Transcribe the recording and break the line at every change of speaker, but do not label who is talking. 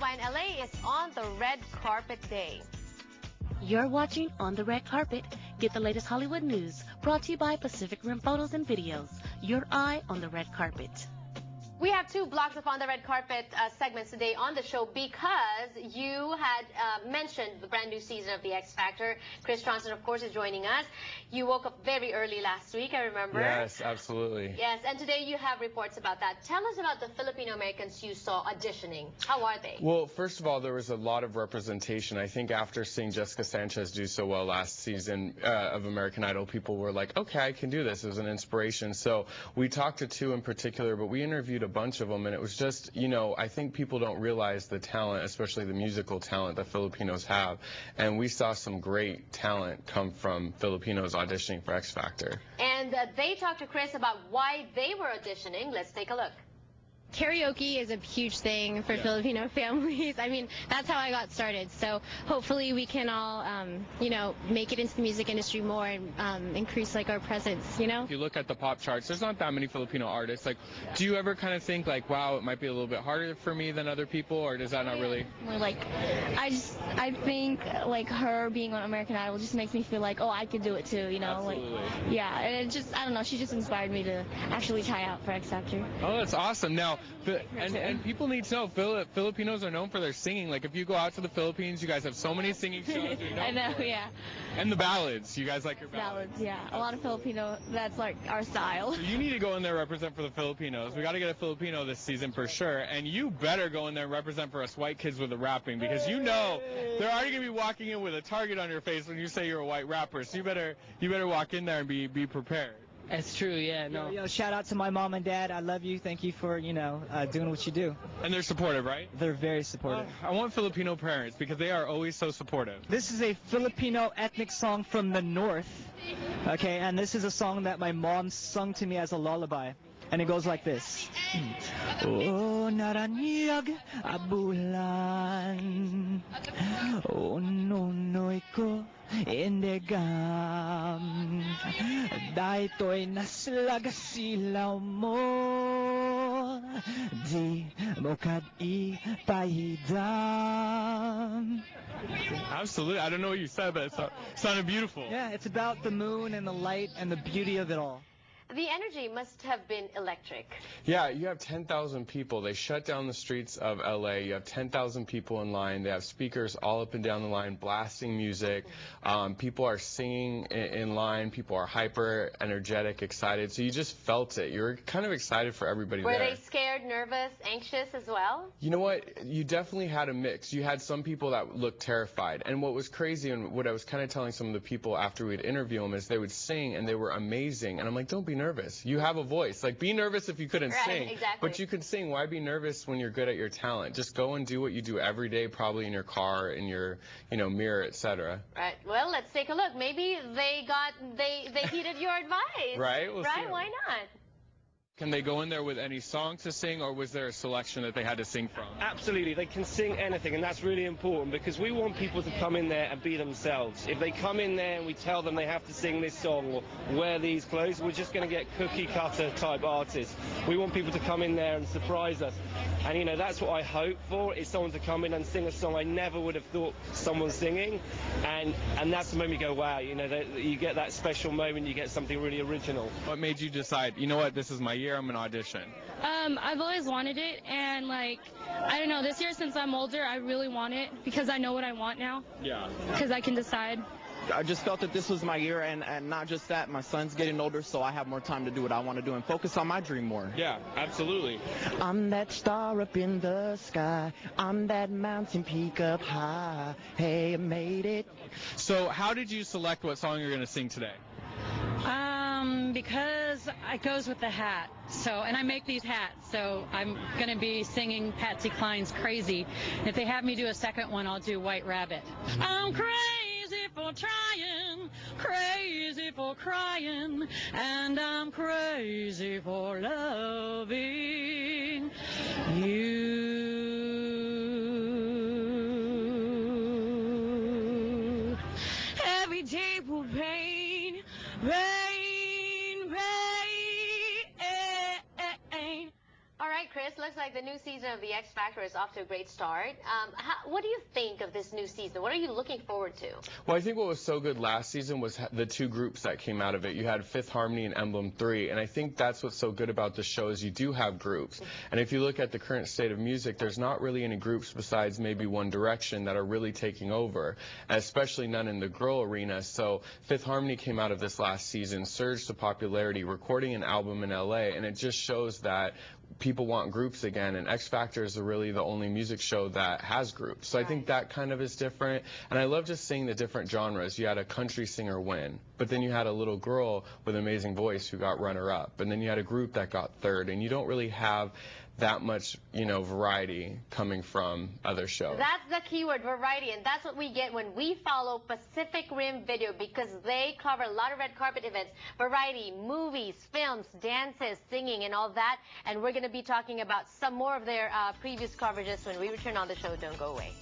Kababayan LA is on the red carpet day.
You're watching On the Red Carpet. Get the latest Hollywood news brought to you by Pacific Rim Photos and Videos. Your eye on the red carpet.
We have two blocks of On the Red Carpet segments today on the show because you had mentioned the brand new season of The X Factor. Chris Johnson, of course, is joining us. You woke up very early last week, I remember.
Yes, absolutely.
Yes, and today you have reports about that. Tell us about the Filipino Americans you saw auditioning. How are they?
Well, first of all, there was a lot of representation. I think after seeing Jessica Sanchez do so well last season of American Idol, people were like, okay, I can do this. It was an inspiration. So we talked to two in particular, but we interviewed a bunch of them, and it was just, you know, I think people don't realize the talent, especially the musical talent that Filipinos have. And we saw some great talent come from Filipinos auditioning for X Factor.
And they talked to Chris about why they were auditioning. Let's take a look.
Karaoke is a huge thing for Filipino families. I mean, that's how I got started. So hopefully we can all, you know, make it into the music industry more and increase like our presence, you know?
If you look at the pop charts, there's not that many Filipino artists. Like, do you ever kind of think like, wow, it might be a little bit harder for me than other people, or does that not really?
More like, I think like her being on American Idol just makes me feel like, oh, I could do it too, you know?
Absolutely.
Like, yeah, and it just, I don't know, she just inspired me to actually try out for X Factor.
Oh, that's awesome. Now, and people need to know, Filipinos are known for their singing. Like, if you go out to the Philippines, you guys have so many singing shows.
I know, yeah.
And the ballads. You guys like your ballads.
Ballads, yeah. A lot of Filipino, that's like our style.
So you need to go in there and represent for the Filipinos. We got to get a Filipino this season for sure. And you better go in there and represent for us white kids with the rapping, because you know they're already going to be walking in with a target on your face when you say you're a white rapper. So you better walk in there and be prepared.
It's true, yeah, no.
Yo, shout out to my mom and dad. I love you. Thank you for, you know, doing what you do.
And they're supportive, right?
They're very supportive.
I want Filipino parents because they are always so supportive.
This is a Filipino ethnic song from the north, okay? And this is a song that my mom sung to me as a lullaby. And it goes like this. Oh, naranyag abulan. Oh, nonoy ko indegam. Dahito'y naslagasilaw mo. Di mo kad ipahidam.
Absolutely. I don't know what you said, but it sounded beautiful.
Yeah, it's about the moon and the light and the beauty of it all.
The energy must have been electric.
Yeah, you have 10,000 people. They shut down the streets of LA. You have 10,000 people in line. They have speakers all up and down the line blasting music. People are singing in line. People are hyper energetic, excited. So you just felt it. You were kind of excited for everybody there.
Were they scared, nervous, anxious as well?
You know what? You definitely had a mix. You had some people that looked terrified. And what was crazy, and what I was kind of telling some of the people after we'd interview them, is they would sing and they were amazing. And I'm like, don't be nervous. You have a voice. Like, be nervous if you couldn't sing.
Exactly.
But you could sing. Why be nervous when you're good at your talent? Just go and do what you do every day, probably in your car, in your, you know, mirror, etc.
Right. Well, let's take a look. Maybe they heeded your advice.
Right? We'll see.
Why not?
Can they go in there with any song to sing, or was there a selection that they had to sing from?
Absolutely, they can sing anything, and that's really important because we want people to come in there and be themselves. If they come in there and we tell them they have to sing this song or wear these clothes, we're just going to get cookie cutter type artists. We want people to come in there and surprise us. And you know, that's what I hope for, is someone to come in and sing a song I never would have thought someone singing. And that's the moment you go, wow, you know, you get that special moment, you get something really original.
What made you decide, you know what, this is my year, I'm going to audition?
I've always wanted it, and like, I don't know, this year since I'm older, I really want it because I know what I want now.
Yeah.
Because I can decide.
I just felt that this was my year, and not just that, my son's getting older, so I have more time to do what I want to do and focus on my dream more.
Yeah, absolutely.
I'm that star up in the sky. I'm that mountain peak up high. Hey, I made it.
So how did you select what song you're going to sing today?
Because it goes with the hat. So, and I make these hats, so I'm going to be singing Patsy Cline's Crazy. If they have me do a second one, I'll do White Rabbit. I'm crazy for trying, crazy for crying, and I'm crazy for loving you. Every day will rain, rain.
All right, Chris, looks like the new season of The X Factor is off to a great start. What do you think of this new season? What are you looking forward to?
Well, I think what was so good last season was the two groups that came out of it. You had Fifth Harmony and Emblem 3, and I think that's what's so good about the show is you do have groups. And if you look at the current state of music, there's not really any groups besides maybe One Direction that are really taking over, especially none in the girl arena. So Fifth Harmony came out of this last season, surged to popularity, recording an album in LA, and it just shows that people want groups again, and X Factor is really the only music show that has groups. So I think that kind of is different, and I love just seeing the different genres. You had a country singer win, but then you had a little girl with an amazing voice who got runner-up, and then you had a group that got third, and you don't really have that much, variety coming from other shows.
That's the keyword, variety, and that's what we get when we follow Pacific Rim Video, because they cover a lot of red carpet events, variety, movies, films, dances, singing, and all that. And we're going to be talking about some more of their previous coverages when we return on the show. Don't go away.